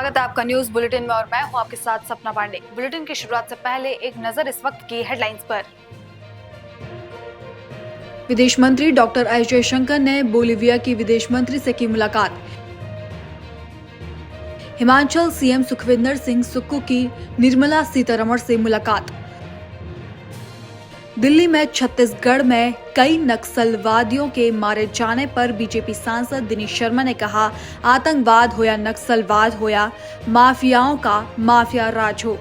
स्वागत है आपका न्यूज बुलेटिन में और मैं हूं आपके साथ सपना पांडे। बुलेटिन की शुरुआत से पहले एक नजर इस वक्त की हेडलाइंस पर। विदेश मंत्री डॉक्टर एस जयशंकर ने बोलीविया की विदेश मंत्री से की मुलाकात। हिमाचल सीएम सुखविंदर सिंह सुक्खू की निर्मला सीतारमण से मुलाकात। दिल्ली में छत्तीसगढ़ में कई नक्सलवादियों के मारे जाने पर बीजेपी सांसद दिनेश शर्मा ने कहा, आतंकवाद हो या नक्सलवाद हो या माफियाओं का माफिया राज हो।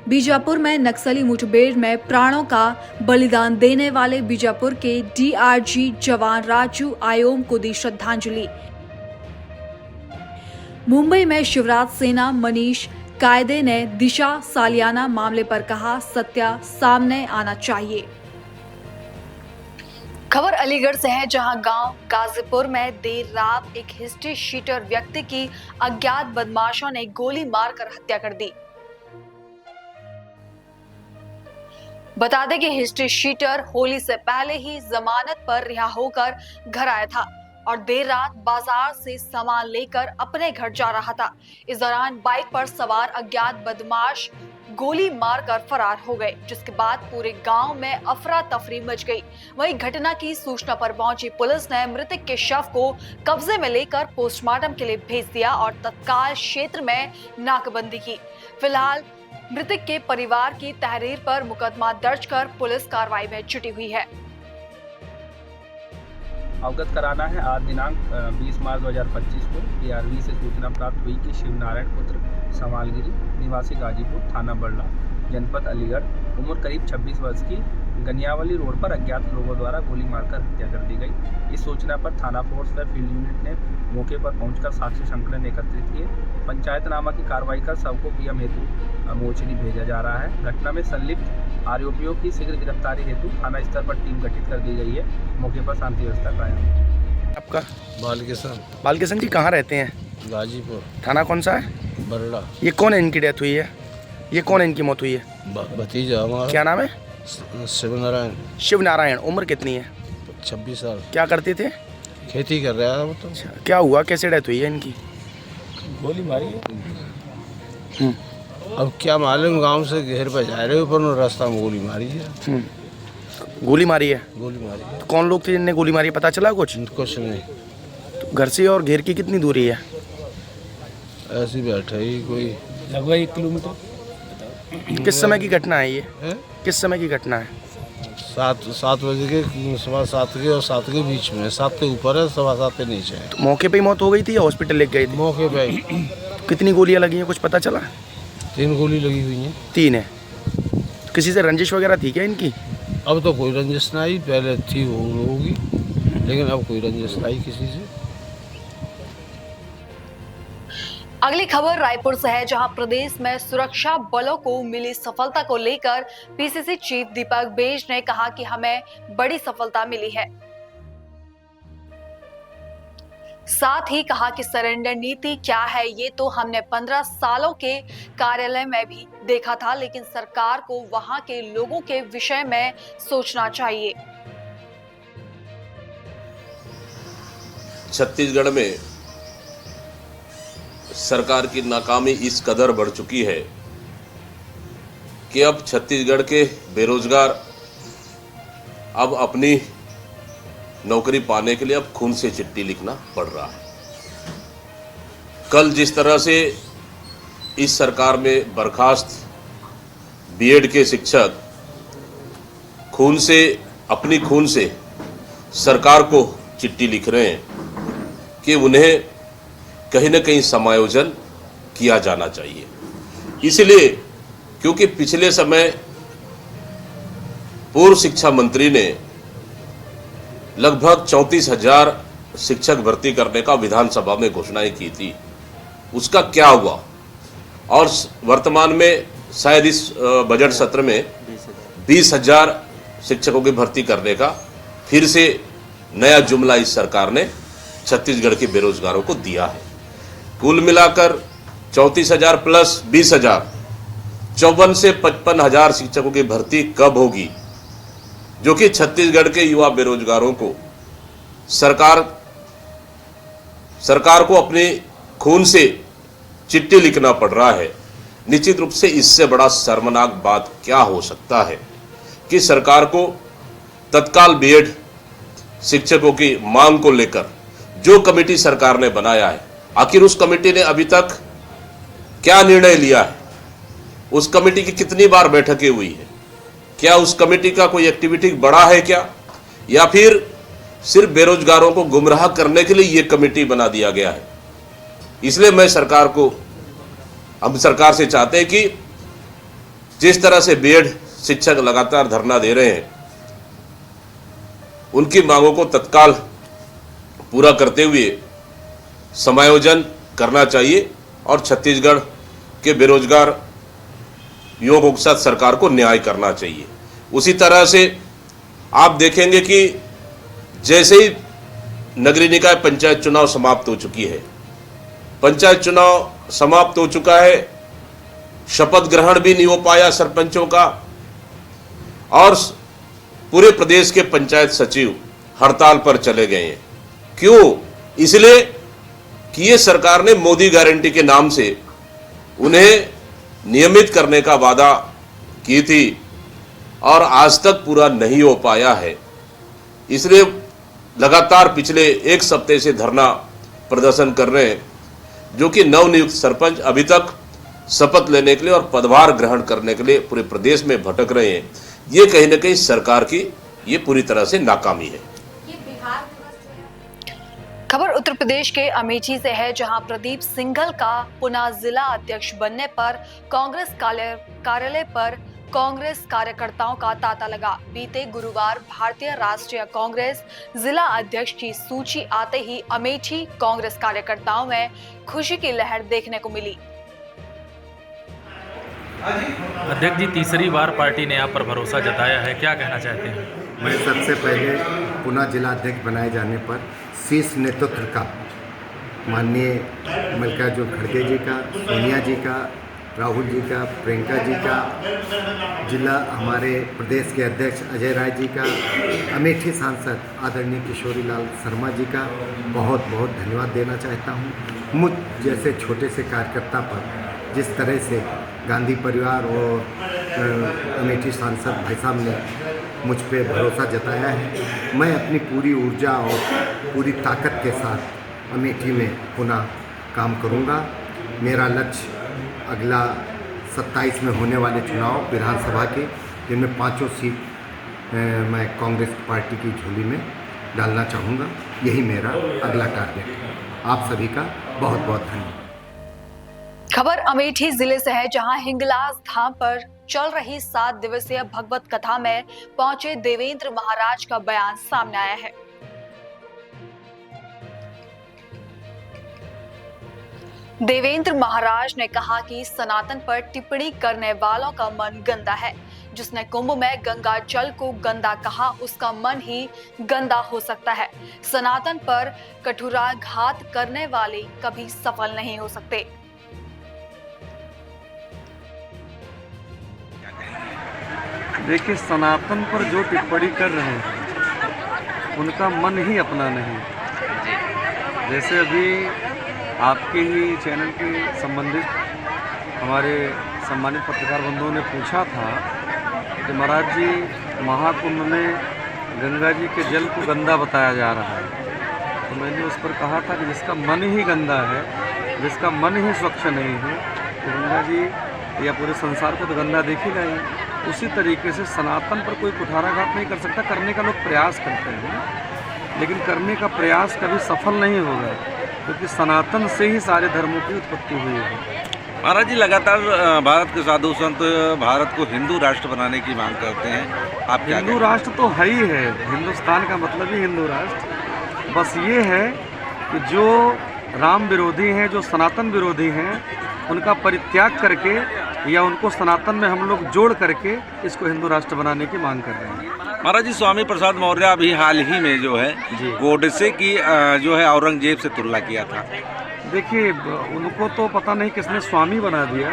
बीजापुर में नक्सली मुठभेड़ में प्राणों का बलिदान देने वाले बीजापुर के डीआरजी जवान राजू आयोम को दी श्रद्धांजलि। मुंबई में शिवराज सेना मनीष कायदे ने दिशा सालियाना मामले पर कहा, सत्य सामने आना चाहिए। खबर अलीगढ़ से है, जहां गांव गाजीपुर में देर रात एक हिस्ट्री शीटर व्यक्ति की अज्ञात बदमाशों ने गोली मारकर हत्या कर दी। बता दें कि हिस्ट्री शीटर होली से पहले ही जमानत पर रिहा होकर घर आया था और देर रात बाजार से सामान लेकर अपने घर जा रहा था। इस दौरान बाइक पर सवार अज्ञात बदमाश गोली मारकर फरार हो गए, जिसके बाद पूरे गांव में अफरा तफरी मच गई। वहीं घटना की सूचना पर पहुंची पुलिस ने मृतक के शव को कब्जे में लेकर पोस्टमार्टम के लिए भेज दिया और तत्काल क्षेत्र में नाकाबंदी की। फिलहाल मृतक के परिवार की तहरीर पर मुकदमा दर्ज कर पुलिस कार्रवाई में जुटी हुई है। अवगत कराना है, आज दिनांक 20 मार्च 2025 को पीआरवी से सूचना प्राप्त हुई कि शिवनारायण पुत्र समालगिरी निवासी गाजीपुर थाना बड़ला जनपद अलीगढ़ उम्र करीब 26 वर्ष की गनियावली रोड पर अज्ञात लोगों द्वारा गोली मारकर हत्या कर दी गई। इस सूचना पर थाना फोर्स व फील्ड यूनिट ने मौके पर पहुंचकर साक्ष्य संकलन एकत्रित किए। पंचायतनामा की कार्रवाई कर शव को पीएम हेतु मोर्चरी भेजा जा रहा है। घटना में संलिप्त आरोपियों की शीघ्र गिरफ्तारी हेतु थाना स्तर पर टीम गठित कर दी गई है। मौके पर शांति व्यवस्था कायम। आपका बालकिशन जी कहाँ रहते हैं? गाजीपुर थाना कौन सा है? बरड़ा। ये कौन है, इनकी डेथ हुई है? ये कौन है, इनकी मौत हुई है? भतीजा हमारा। क्या नाम है? शिवनारायण। शिवनारायण। उम्र कितनी है? 26 साल। क्या करते थे? खेती कर रहा है वो तो। अच्छा, क्या हुआ, कैसे डेथ हुई है इनकी? गोली मारी है। अब क्या मालूम, गांव से घेर पर जा रहे ऊपर रास्ता में गोली मारी है। गोली मारी है? गोली मारी है। तो कौन लोग थे जिनने गोली मारी, पता चला कुछ? कुछ नहीं। तो घर से और घेर की कितनी दूरी है? ऐसी बैठे ही कोई लगभग 1 किलोमीटर। किस समय की घटना है ये है? किस समय की घटना है? 7 बजे के, 7:15 के और 7 के बीच में। 7 के ऊपर है, 7:15 के नीचे है। तो मौके पे ही मौत हो गई थी या हॉस्पिटल ले गए थे? मौके पे ही। तो कितनी गोलियां लगी हैं, कुछ पता चला? 3 गोली लगी हुई हैं। 3 है। तो किसी से रंजिश वगैरह थी क्या इनकी? अब तो कोई रंजिश नहीं आई, पहले थी होगी, लेकिन अब कोई रंजिश नहीं आई किसी से। अगली खबर रायपुर से है, जहां प्रदेश में सुरक्षा बलों को मिली सफलता को लेकर पीसीसी चीफ दीपक बेज ने कहा कि हमें बड़ी सफलता मिली है। साथ ही कहा कि सरेंडर नीति क्या है ये तो हमने 15 सालों के कार्यालय में भी देखा था, लेकिन सरकार को वहां के लोगों के विषय में सोचना चाहिए। छत्तीसगढ़ में सरकार की नाकामी इस कदर बढ़ चुकी है कि अब छत्तीसगढ़ के बेरोजगार अब अपनी नौकरी पाने के लिए अब खून से चिट्ठी लिखना पड़ रहा है। कल जिस तरह से इस सरकार में बर्खास्त बीएड के शिक्षक अपनी खून से सरकार को चिट्ठी लिख रहे हैं कि उन्हें कहीं न कहीं समायोजन किया जाना चाहिए। इसलिए क्योंकि पिछले समय पूर्व शिक्षा मंत्री ने लगभग 34,000 शिक्षक भर्ती करने का विधानसभा में घोषणाएं की थी, उसका क्या हुआ? और वर्तमान में शायद इस बजट सत्र में 20,000 शिक्षकों की भर्ती करने का फिर से नया जुमला इस सरकार ने छत्तीसगढ़ के बेरोजगारों को दिया है। कुल मिलाकर 34,000 प्लस 20,000, 54 से 55,000 शिक्षकों की भर्ती कब होगी, जो कि छत्तीसगढ़ के युवा बेरोजगारों को सरकार सरकार को अपने खून से चिट्ठी लिखना पड़ रहा है। निश्चित रूप से इससे बड़ा शर्मनाक बात क्या हो सकता है कि सरकार को तत्काल बीएड शिक्षकों की मांग को लेकर जो कमेटी सरकार ने बनाया है, आखिर उस कमेटी ने अभी तक क्या निर्णय लिया है? उस कमेटी की कितनी बार बैठकें हुई है? क्या उस कमेटी का कोई एक्टिविटी बढ़ा है क्या, या फिर सिर्फ बेरोजगारों को गुमराह करने के लिए ये कमेटी बना दिया गया है? इसलिए हम सरकार से चाहते हैं कि जिस तरह से बीएड शिक्षक लगातार धरना दे रहे हैं, उनकी मांगों को तत्काल पूरा करते हुए समायोजन करना चाहिए और छत्तीसगढ़ के बेरोजगार युवकों के साथ सरकार को न्याय करना चाहिए। उसी तरह से आप देखेंगे कि जैसे ही नगरीय निकाय पंचायत चुनाव समाप्त हो चुकी है, पंचायत चुनाव समाप्त हो चुका है, शपथ ग्रहण भी नहीं हो पाया सरपंचों का, और पूरे प्रदेश के पंचायत सचिव हड़ताल पर चले गए हैं। क्यों? इसलिए कि ये सरकार ने मोदी गारंटी के नाम से उन्हें नियमित करने का वादा की थी और आज तक पूरा नहीं हो पाया है। इसलिए लगातार पिछले एक सप्ताह से धरना प्रदर्शन कर रहे हैं, जो कि नवनियुक्त सरपंच अभी तक शपथ लेने के लिए और पदभार ग्रहण करने के लिए पूरे प्रदेश में भटक रहे हैं। ये कहीं ना कहीं सरकार की ये पूरी तरह से नाकामी है। खबर उत्तर प्रदेश के अमेठी से है, जहां प्रदीप सिंघल का पुनः जिला अध्यक्ष बनने पर कांग्रेस कार्यालय पर कांग्रेस कार्यकर्ताओं का तांता लगा। बीते गुरुवार भारतीय राष्ट्रीय कांग्रेस जिला अध्यक्ष की सूची आते ही अमेठी कांग्रेस कार्यकर्ताओं में खुशी की लहर देखने को मिली। अध्यक्ष जी, तीसरी बार पार्टी ने आप पर भरोसा जताया है, क्या कहना चाहते हैं? मैं सबसे पहले पुनः जिला अध्यक्ष बनाए जाने पर शीर्ष नेतृत्व का, माननीय मल्लिकार्जुन खड़गे जी का, सोनिया जी का, राहुल जी का, प्रियंका जी का, जिला हमारे प्रदेश के अध्यक्ष अजय राय जी का, अमेठी सांसद आदरणीय किशोरी लाल शर्मा जी का बहुत बहुत धन्यवाद देना चाहता हूँ। मुझ जैसे छोटे से कार्यकर्ता पर जिस तरह से गांधी परिवार और अमेठी सांसद भाई साहब ने मुझ पे भरोसा जताया है, मैं अपनी पूरी ऊर्जा और पूरी ताकत के साथ अमेठी में पुनः काम करूँगा। मेरा लक्ष्य अगला 27 में होने वाले चुनाव विधानसभा के, जिनमें 5 सीट मैं कांग्रेस पार्टी की झोली में डालना चाहूँगा। यही मेरा अगला टारगेट है। आप सभी का बहुत बहुत धन्यवाद। खबर अमेठी जिले से है, जहां हिंगलाज धाम पर चल रही 7 दिवसीय भगवत कथा में पहुंचे देवेंद्र महाराज का बयान सामने आया है। देवेंद्र महाराज ने कहा कि सनातन पर टिप्पणी करने वालों का मन गंदा है। जिसने कुंभ में गंगा जल को गंदा कहा, उसका मन ही गंदा हो सकता है। सनातन पर कठोराघात करने वाले कभी सफल नहीं हो सकते। देखिए, सनातन पर जो टिप्पणी कर रहे हैं उनका मन ही अपना नहीं। जैसे अभी आपके ही चैनल के संबंधित हमारे सम्मानित पत्रकार बंधुओं ने पूछा था कि महाराज जी, महाकुंभ में गंगा जी के जल को गंदा बताया जा रहा है, तो मैंने उस पर कहा था कि जिसका मन ही गंदा है, जिसका मन ही स्वच्छ नहीं है, तो गंगा जी या पूरे संसार को तो गंदा देखेगा ही। उसी तरीके से सनातन पर कोई कुठाराघात नहीं कर सकता। करने का लोग प्रयास करते हैं, लेकिन करने का प्रयास कभी सफल नहीं होगा, क्योंकि सनातन से ही सारे धर्मों की उत्पत्ति हुई है। महाराज जी, लगातार भारत के साधु संत भारत को हिंदू राष्ट्र बनाने की मांग करते हैं, आप क्या? हिंदू राष्ट्र तो है ही है, हिंदुस्तान का मतलब ही हिंदू राष्ट्र। बस ये है कि जो राम विरोधी हैं, जो सनातन विरोधी हैं, उनका परित्याग करके या उनको सनातन में हम लोग जोड़ करके इसको हिंदू राष्ट्र बनाने की मांग कर रहे हैं। महाराज जी, स्वामी प्रसाद मौर्य अभी हाल ही में जो है गोडसे की जो है औरंगजेब से तुलना किया था। देखिए, उनको तो पता नहीं किसने स्वामी बना दिया।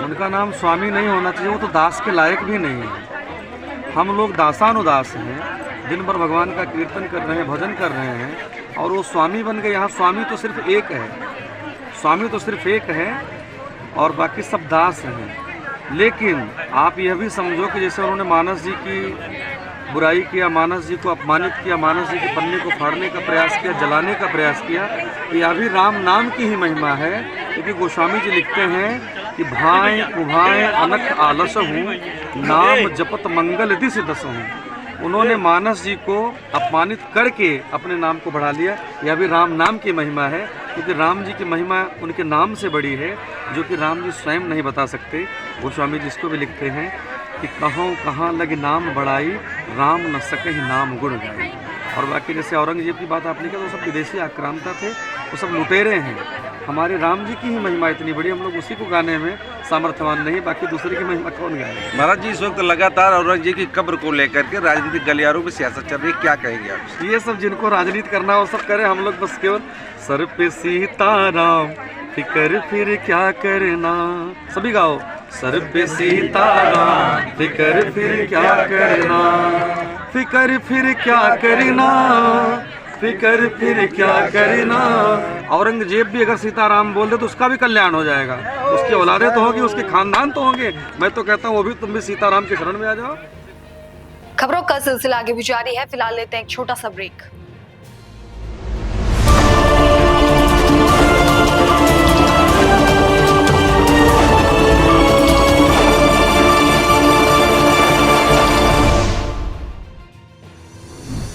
उनका नाम स्वामी नहीं होना चाहिए, वो तो दास के लायक भी नहीं है। हम लोग दासानुदास हैं, दिन भर भगवान का कीर्तन कर रहे हैं, भजन कर रहे हैं, और वो स्वामी बन गए। यहाँ स्वामी तो सिर्फ एक है, स्वामी तो सिर्फ एक है और बाकी सब दास हैं। लेकिन आप यह भी समझो कि जैसे उन्होंने मानस जी की बुराई किया, मानस जी को अपमानित किया, मानस जी के पन्ने को फाड़ने का प्रयास किया, जलाने का प्रयास किया, यह भी राम नाम की ही महिमा है। क्योंकि गोस्वामी जी लिखते हैं कि भाएं कुभाएं अनख आलस हूँ, नाम जपत मंगल दिस दस हूँ। उन्होंने मानस जी को अपमानित करके अपने नाम को बढ़ा लिया। यह भी राम नाम की महिमा है, क्योंकि राम जी की महिमा उनके नाम से बड़ी है, जो कि राम जी स्वयं नहीं बता सकते। गोस्वामी जी इसको भी लिखते हैं कि कहाँ कहाँ लगे नाम बढ़ाई, राम न सके ही नाम गुण गाई। और बाकी जैसे औरंगजेब की बात आपने किया, तो सब विदेशी आक्रांता थे, वो सब लुटेरे हैं। हमारे राम जी की ही महिमा इतनी बड़ी, हम लोग उसी को गाने में सामर्थ्यवान नहीं, बाकी दूसरे की महिमा कौन गाएगा। महाराज जी, इस वक्त लगातार औरंगजेब की कब्र को लेकर के राजनीतिक गलियारों में सियासत चल रही है, क्या कहेंगे आप? ये सब जिनको राजनीति करना है वो सब करें, हम लोग बस केवल सर पे सीताराम फिकर फिर क्या करना, सभी गाओ। सर पे सीताराम फिकर फिर क्या करना, फिकर फिर क्या करना, फिकर फिर क्या करना। औरंगजेब भी अगर सीताराम बोल दे तो उसका भी कल्याण हो जाएगा, उसकी औलादें तो होगी, उसके खानदान तो होंगे। मैं तो कहता हूँ वो भी, तुम भी सीताराम के शरण में आ जाओ। खबरों का सिलसिला आगे भी जारी है, फिलहाल लेते हैं एक छोटा सा ब्रेक।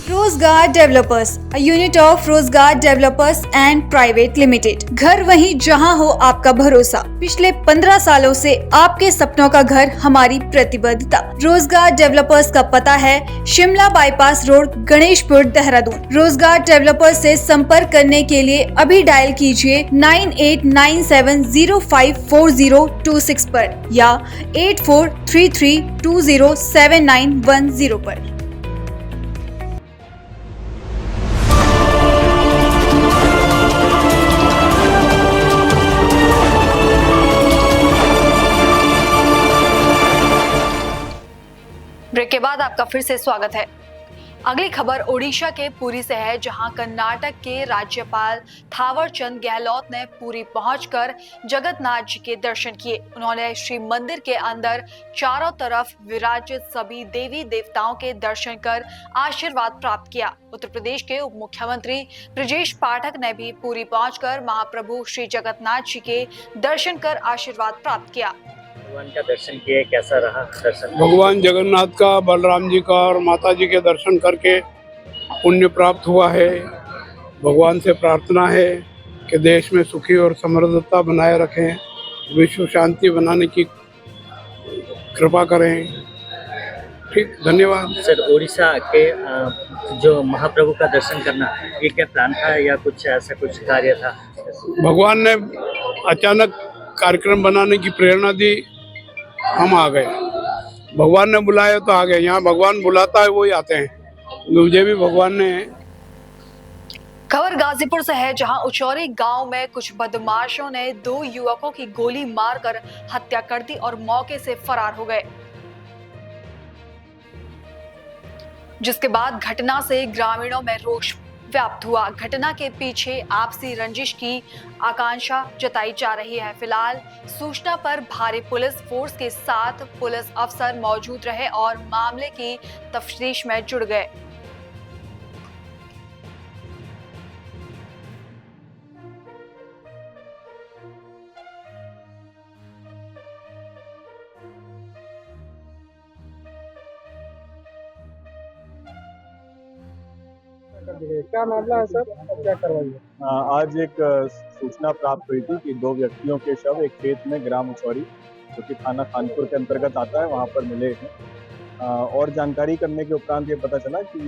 रोजगार डेवलपर्स, a unit of रोजगार डेवलपर्स एंड प्राइवेट लिमिटेड। घर वहीं जहां हो आपका भरोसा। पिछले 15 सालों से आपके सपनों का घर हमारी प्रतिबद्धता। रोजगार डेवलपर्स का पता है शिमला बाईपास रोड, गणेशपुर, देहरादून। रोजगार डेवलपर्स से संपर्क करने के लिए अभी डायल कीजिए 9897054026 पर या 8433207910 पर। ब्रेक के बाद आपका फिर से स्वागत है। अगली खबर ओडिशा के पुरी से है, जहां कर्नाटक के राज्यपाल थावरचंद गहलोत ने पुरी पहुंचकर जगन्नाथ जी के दर्शन किए। उन्होंने श्री मंदिर के अंदर चारों तरफ विराजित सभी देवी देवताओं के दर्शन कर आशीर्वाद प्राप्त किया। उत्तर प्रदेश के उप मुख्यमंत्री ब्रजेश पाठक ने भी पुरी पहुंचकर महाप्रभु श्री जगन्नाथ जी के दर्शन कर आशीर्वाद प्राप्त किया। भगवान का दर्शन किए, कैसा रहा दर्शन? भगवान जगन्नाथ का, बलराम जी का और माता जी के दर्शन करके पुण्य प्राप्त हुआ है। भगवान से प्रार्थना है कि देश में सुखी और समृद्धता बनाए रखें, विश्व शांति बनाने की कृपा करें। ठीक, धन्यवाद। सर, उड़ीसा के जो महाप्रभु का दर्शन करना, ये क्या प्लान था या कुछ ऐसा कुछ कार्य था? भगवान ने अचानक कार्यक्रम बनाने की प्रेरणा दी, हम आ गए। भगवान ने बुलाया तो आ गए। यहाँ भगवान बुलाता है वही आते हैं। मुझे भी भगवान ने। खबर गाजीपुर से है, जहां उचौरी गांव में कुछ बदमाशों ने 2 युवकों की गोली मारकर हत्या कर दी और मौके से फरार हो गए, जिसके बाद घटना से ग्रामीणों में रोष व्याप्त हुआ। घटना के पीछे आपसी रंजिश की आकांक्षा जताई जा रही है। फिलहाल सूचना पर भारी पुलिस फोर्स के साथ पुलिस अफसर मौजूद रहे और मामले की तफ्तीश में जुड़ गए। क्या मामला है सर, क्या करवाइए? आज एक सूचना प्राप्त हुई थी कि 2 व्यक्तियों के शव एक खेत में ग्राम उचौरी, जो कि थाना खानपुर के अंतर्गत आता है, वहां पर मिले हैं। और जानकारी करने के उपरांत ये पता चला कि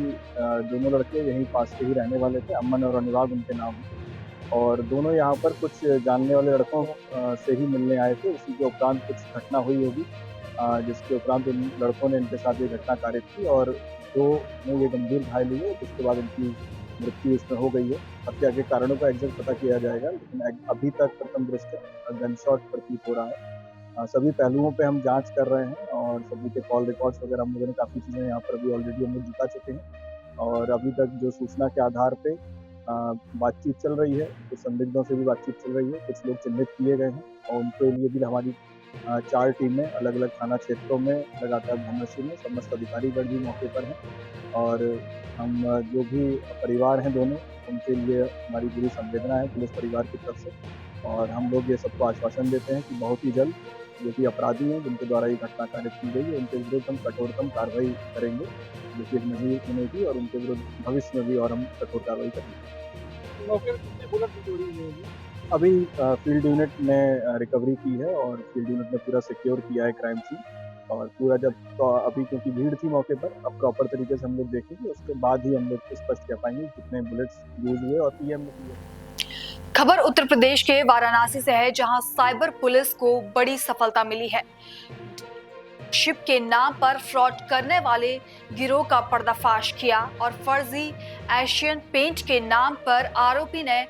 दोनों लड़के यहीं पास के ही रहने वाले थे। अमन और अनुराग उनके नाम हैं और दोनों यहाँ पर कुछ जानने वाले लड़कों से ही मिलने आए थे। उसी के उपरांत कुछ घटना हुई होगी, जिसके उपरांत इन लड़कों ने इनके साथ ये घटना कारित की और 2 में ये गंभीर घायल हुए, जिसके बाद इनकी मृत्यु इसमें हो गई है। हत्या के कारणों का एग्जैक्ट पता किया जाएगा, लेकिन अभी तक प्रथम दृष्टया गनशॉट प्रतीत हो रहा है। सभी पहलुओं पे हम जांच कर रहे हैं और सभी के कॉल रिकॉर्ड्स वगैरह हम लोगों ने काफ़ी चीज़ें यहाँ पर अभी ऑलरेडी हम लोग जुटा चुके हैं और अभी तक जो सूचना के आधार पे बातचीत चल रही है, कुछ संदिग्धों से भी बातचीत चल रही है, कुछ लोग चिन्हित किए गए हैं और उनके लिए भी हमारी 4 टीमें अलग अलग थाना क्षेत्रों में लगातार धनराशि में समस्त अधिकारीगण भी मौके पर हैं और हम जो भी परिवार हैं दोनों, उनके लिए हमारी पूरी संवेदना है पुलिस परिवार की तरफ से और हम लोग ये सबको आश्वासन देते हैं कि बहुत ही जल्द जो कि अपराधी हैं जिनके द्वारा ये घटना कारित की गई है उनके विरुद्ध हम कठोरतम कार्रवाई करेंगे, जो कि नजीर नहीं थी और उनके विरुद्ध भविष्य में भी और हम कठोर कार्रवाई करेंगे। अभी फील्ड यूनिट ने रिकवरी की है और फील्ड यूनिट ने पूरा सिक्योर किया है क्राइम सीन और पूरा जब तो अभी क्योंकि भीड़ थी मौके पर, अब प्रॉपर तरीके से हम लोग देखेंगे, उसके बाद ही हम लोग स्पष्ट कर पाएंगे कितने बुलेट्स यूज हुए और पीएम ने किए। खबर उत्तर प्रदेश के वाराणसी से है, जहां साइबर पुलिस को बड़ी सफलता मिली है। शिप के नाम पर फ्रॉड करने वाले गिरोह का पर्दाफाश किया और फर्जी एशियन पेंट के नाम पर आरोपी ने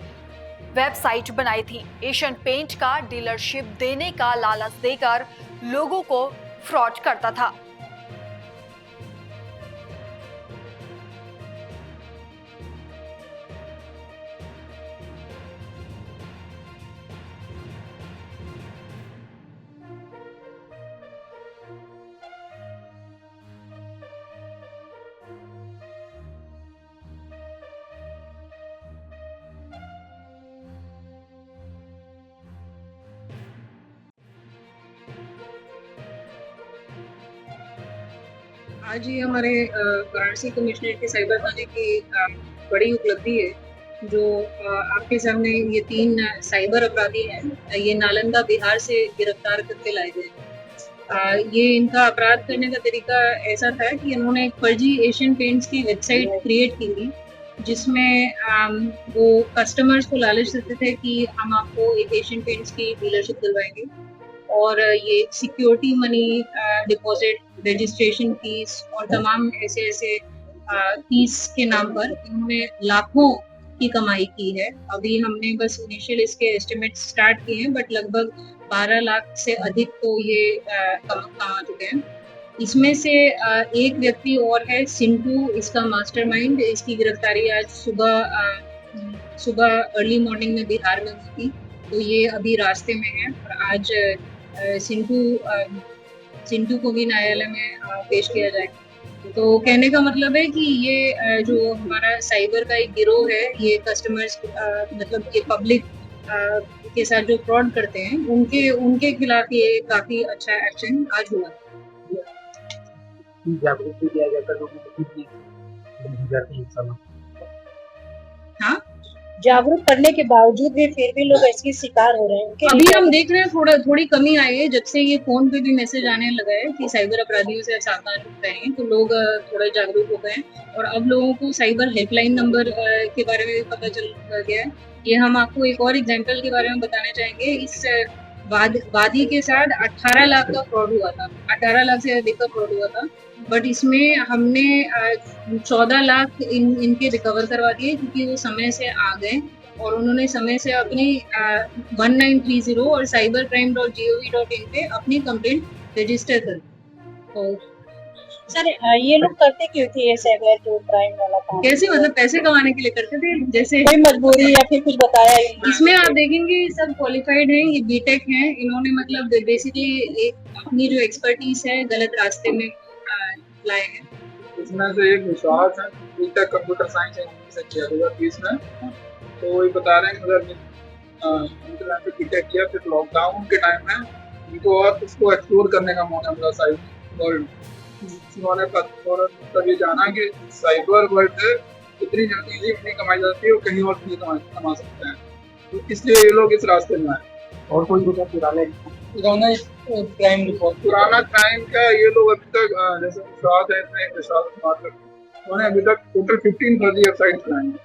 वेबसाइट बनाई थी। एशियन पेंट का डीलरशिप देने का लालच देकर लोगों को फ्रॉड करता था। आज ही हमारे वाराणसी कमिश्नरेट के साइबर थाने की बड़ी उपलब्धि है जो आपके सामने ये 3 साइबर अपराधी हैं, ये नालंदा बिहार से गिरफ्तार करके लाए गए। ये इनका अपराध करने का तरीका ऐसा था कि इन्होंने एक फर्जी एशियन पेंट्स की वेबसाइट क्रिएट की थी जिसमें वो कस्टमर्स को लालच देते थे कि हम आपको एक एशियन पेंट्स की डीलरशिप दिलवाएंगे और ये security money, deposit, registration fees और तमाम ऐसे फीस के नाम पर इन्होंने लाखों की कमाई की है। अभी हमने बस इनिशियल इसके एस्टिमेट स्टार्ट किए हैं, बट लगभग 12 लाख से अधिक तो ये कमा चुके हैं। इसमें से एक व्यक्ति और है सिंटू, इसका मास्टरमाइंड। इसकी गिरफ्तारी आज सुबह अर्ली मॉर्निंग में बिहार में हुई थी, तो ये अभी रास्ते में है और आज सिंटू को भी न्यायालय में पेश किया जाएगा। तो कहने का मतलब है कि ये जो हमारा साइबर का एक गिरोह है, ये कस्टमर्स मतलब ये पब्लिक के साथ जो फ्रॉड करते हैं उनके खिलाफ ये काफी अच्छा एक्शन आज हुआ। जागरूकता दिया जाता है लोगों को। हाँ, जागरूक करने के बावजूद भी फिर भी लोग इसके शिकार हो रहे हैं। अभी हम देख रहे हैं थोड़ी कमी आई है, जब से ये फोन पे भी मैसेज आने लगा है कि साइबर अपराधियों से सावधान रहें, तो लोग थोड़ा जागरूक हो गए हैं और अब लोगों को साइबर हेल्पलाइन नंबर के बारे में भी पता चल गया है। ये हम आपको एक और एग्जाम्पल के बारे में बताना चाहेंगे। इस वादी के साथ 18 लाख का फ्रॉड हुआ था, 18 लाख से अधिक का फ्रॉड हुआ था, बट इसमें हमने 14 लाख इनके रिकवर करवा दिए क्योंकि वो समय से आ गए और उन्होंने समय से अपनी 1930 और cybercrime.gov.in पे अपनी कंप्लेंट रजिस्टर कर दी। सर ये लोग करते क्यों थे ऐसे अगर जो क्राइम वाला काम? कैसे मतलब पैसे कमाने के लिए करते थे, जैसे कोई मजबूरी या फिर कुछ बताया? इसमें आप देखेंगे सब क्वालिफाइड हैं, ये बीटेक हैं, इन्होंने मतलब बेसिकली एक अपनी जो एक्सपर्टीज है गलत रास्ते में लाए हैं। इसमें से एक विश्वास है, बीटेक कंप्यूटर साइंस इंजीनियरिंग से किया 2020 में, तो ये बता रहे हैं अगर बीटेक किया फिर लॉकडाउन के टाइम में उनको और उसको एक्सप्लोर करने का मौका मिला साइबर वर्ल्ड। उन्होंने तब ये जाना कि साइबर वर्ल्ड कितनी जल्दी अपनी कमाई जाती है और कहीं और भी कमा सकते हैं, तो इसलिए ये लोग इस रास्ते में आए। और कोई पुराना क्राइम रिपोर्ट, पुराना क्राइम का ये लोग अभी तक जैसे विश्वास है उन्होंने अभी तक टोटल 15 फर्जी वेबसाइट बनाई हैं।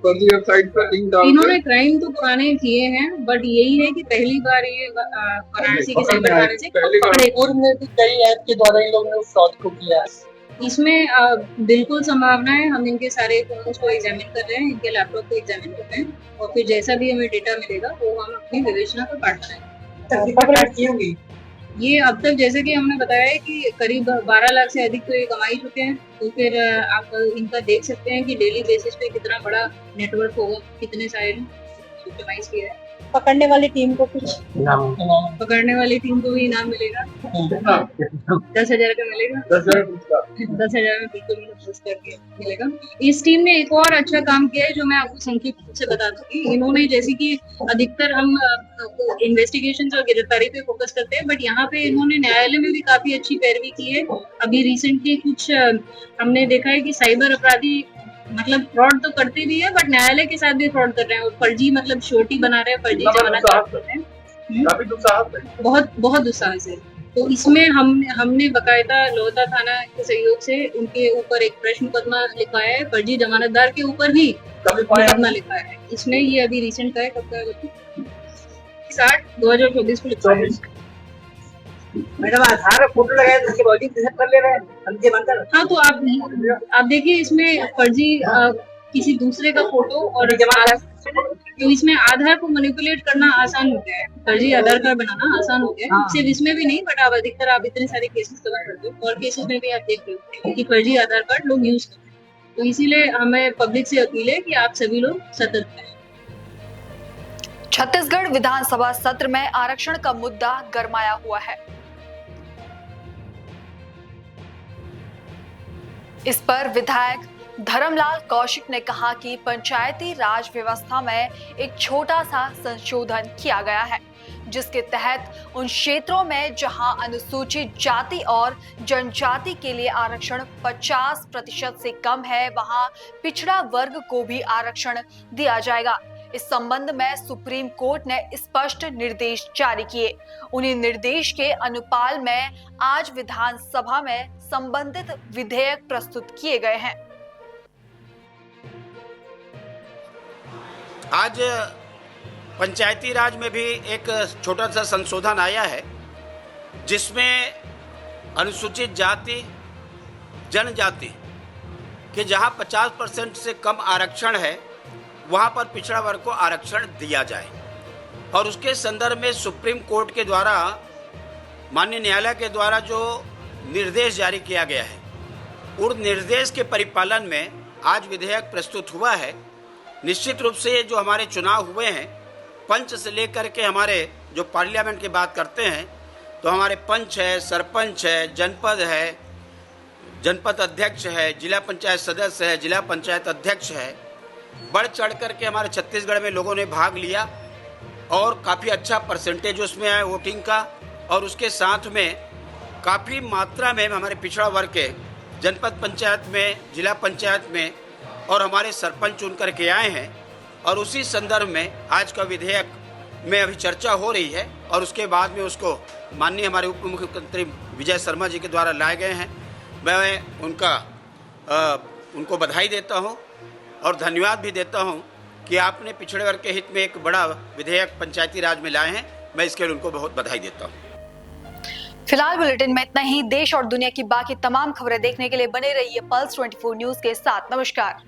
फर्जी वेबसाइट पर लिंक डाल इन्होंने क्राइम तो पुराने किए हैं, बट यही है कि पहली बार ये वाराणसी के साइबर थाने से पकड़े और कई ऐप के द्वारा इन लोगों ने फ्रॉड को किया है। इसमें बिल्कुल संभावना है। हम इनके सारे फोन्स को एग्जामिन कर रहे हैं, इनके लैपटॉप को एग्जामिन कर रहे हैं और फिर जैसा भी हमें डेटा मिलेगा वो हम अपनी विवेचना पर काट रहे हैं। ये अब तक जैसे कि हमने बताया है कि करीब 12 लाख से अधिक तो ये कमाई चुके हैं। तो फिर आप इनका देख सकते हैं कि डेली बेसिस पे कितना बड़ा नेटवर्क होगा, कितने साइड ऑप्टिमाइज किया है। पकड़ने वाली टीम को कुछ पकड़ने वाली टीम को भी इनाम मिलेगा, 10,000 का मिलेगा, 10,000 में बिल्कुल पुरस्कार मिलेगा। इस टीम ने एक और अच्छा काम किया है जो मैं आपको संक्षिप्त रूप से बता दूंगी। इन्होंने जैसे कि अधिकतर हम इन्वेस्टिगेशन और गिरफ्तारी पे फोकस करते हैं, बट यहाँ पे इन्होंने न्यायालय में भी काफी अच्छी पैरवी की है। अभी रिसेंटली कुछ हमने देखा है कि साइबर अपराधी मतलब फ्रॉड तो करते भी है, बट न्यायालय के साथ भी फ्रॉड कर रहे हैं और फर्जी मतलब श्योरिटी बना रहे हैं, फर्जी जमानत कर रहे हैं। बहुत दुस्साहस है। तो इसमें हमने बकायदा लोहता थाना के सहयोग से उनके ऊपर एक प्रश्न मुकदमा लिखवाया है, फर्जी जमानतदार के ऊपर भी मुकदमा लिखवाया है। इसमें ये अभी रिसेंट का है, कब का है? 60/2024 को लिखवाया है। मैडम आधार फोटो लगाए तो उसके बॉडी कर ले रहे हैं फर्जी बनकर। हाँ, तो आप देखिए इसमें फर्जी किसी दूसरे का फोटो और तो इसमें आधार को मैनिपुलेट करना आसान हो गया है, फर्जी आधार कार्ड बनाना आसान हो गया है। सिर्फ इसमें भी नहीं, बट आप अधिकतर आप इतने सारे केसेस कवर करते हो और केसेस में भी आप देख रहे हो कि फर्जी आधार कार्ड लोग यूज करते हैं। तो इसीलिए हमें पब्लिक से अपील है कि आप सभी लोग सतर्क रहें। छत्तीसगढ़ विधानसभा सत्र में आरक्षण का मुद्दा गरमाया हुआ है। इस पर विधायक धर्मलाल कौशिक ने कहा कि पंचायती राज व्यवस्था में एक छोटा सा संशोधन किया गया है, जिसके तहत उन क्षेत्रों में जहां अनुसूचित जाति और जनजाति के लिए आरक्षण 50% से कम है, वहां पिछड़ा वर्ग को भी आरक्षण दिया जाएगा। इस संबंध में सुप्रीम कोर्ट ने स्पष्ट निर्देश जारी किए। उन्हीं निर्देश के अनुपाल में आज विधानसभा में संबंधित विधेयक प्रस्तुत किए गए हैं। आज पंचायती राज में भी एक छोटा सा संशोधन आया है, जिसमें अनुसूचित जाति जनजाति के जहां 50% से कम आरक्षण है वहां पर पिछड़ा वर्ग को आरक्षण दिया जाए। और उसके संदर्भ में सुप्रीम कोर्ट के द्वारा माननीय न्यायालय के द्वारा जो निर्देश जारी किया गया है, उन निर्देश के परिपालन में आज विधेयक प्रस्तुत हुआ है। निश्चित रूप से जो हमारे चुनाव हुए हैं, पंच से लेकर के हमारे जो पार्लियामेंट की बात करते हैं तो हमारे पंच है, सरपंच है, जनपद है, जनपद अध्यक्ष है, जिला पंचायत सदस्य है, जिला पंचायत अध्यक्ष है, बढ़ चढ़ करके हमारे छत्तीसगढ़ में लोगों ने भाग लिया और काफ़ी अच्छा परसेंटेज उसमें आया वोटिंग का। और उसके साथ में काफ़ी मात्रा में हमारे पिछड़ा वर्ग के जनपद पंचायत में, जिला पंचायत में और हमारे सरपंच चुन करके आए हैं। और उसी संदर्भ में आज का विधेयक में अभी चर्चा हो रही है और उसके बाद में उसको माननीय हमारे उप मुख्यमंत्री विजय शर्मा जी के द्वारा लाए गए हैं। मैं उनको बधाई देता हूं और धन्यवाद भी देता हूं कि आपने पिछड़े वर्ग के हित में एक बड़ा विधेयक पंचायती राज में लाए हैं। मैं इसके लिए उनको बहुत बधाई देता हूं। फिलहाल बुलेटिन में इतना ही। देश और दुनिया की बाकी तमाम खबरें देखने के लिए बने रहिए पल्स 24 न्यूज के साथ। नमस्कार।